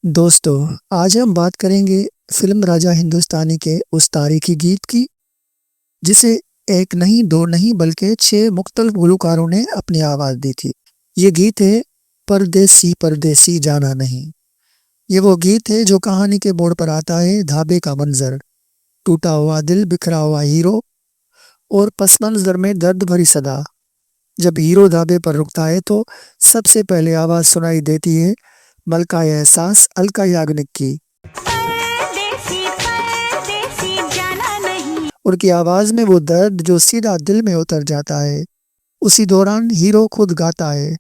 दोस्तों, आज हम बात करेंगे फिल्म राजा हिंदुस्तानी के उस तारीखी गीत की, जिसे एक नहीं, दो नहीं बल्कि 6 मुख्तलिफ गुलकारों ने अपनी आवाज़ दी थी। ये गीत है परदेसी परदेसी जाना नहीं। ये वो गीत है जो कहानी के मोड़ पर आता है। ढाबे का मंजर, टूटा हुआ दिल, बिखरा हुआ हीरो और पस मंजर में दर्द भरी सदा। जब हीरो ढाबे पर रुकता है तो सबसे पहले आवाज़ सुनाई देती है मलका एहसास अलका याग्निक की। परदेसी परदेसी जाना नहीं। उनकी आवाज में वो दर्द जो सीधा दिल में उतर जाता है। उसी दौरान हीरो खुद गाता है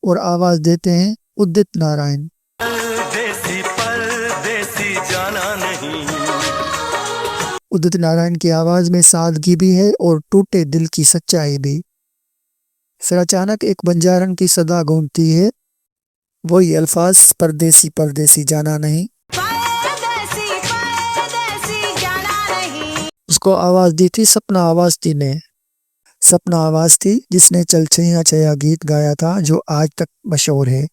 और आवाज देते हैं उदित नारायण। परदेसी परदेसी जाना नहीं। उदित नारायण की आवाज में सादगी भी है और टूटे दिल की सच्चाई भी। फिर अचानक एक बंजारन की सदा गूंजती है, वही अल्फाज परदेसी परदेसी जाना नहीं। परदेसी परदेसी जाना नहीं। उसको आवाज दी थी सपना अवस्थी ने। सपना अवस्थी जिसने चल छैया छैया गीत गाया था जो आज तक मशहूर है।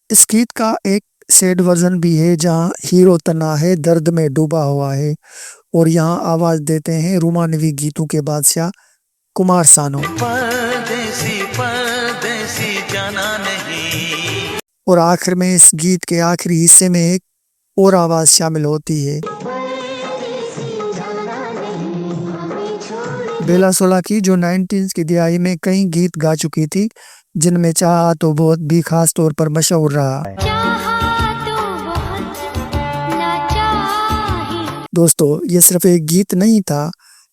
इस गीत का एक सैड वर्जन भी है जहां हीरो तना है, दर्द में डूबा हुआ है और यहाँ आवाज देते हैं रोमानवी गीतों के बादशाह कुमार सानू। परदेसी परदेसी जाना नहीं। और आखिर में इस गीत के आखिरी हिस्से में एक और आवाज शामिल होती है, बेला सोलाकी, जो 90s की दिहाई में कई गीत गा चुकी थी, जिनमें चाहा तो बहुत भी खास तौर पर मशहूर रहा। चाहा तो बहुत ना चाही। दोस्तों, ये सिर्फ एक गीत नहीं था,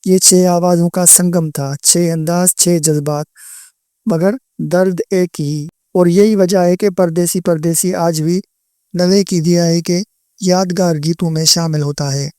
ये 6 आवाजों का संगम था, 6 अंदाज, 6 जज्बात, मगर दर्द एक ही। और यही वजह है कि परदेसी परदेसी आज भी 90 की दिहाई के यादगार गीतों में शामिल होता है।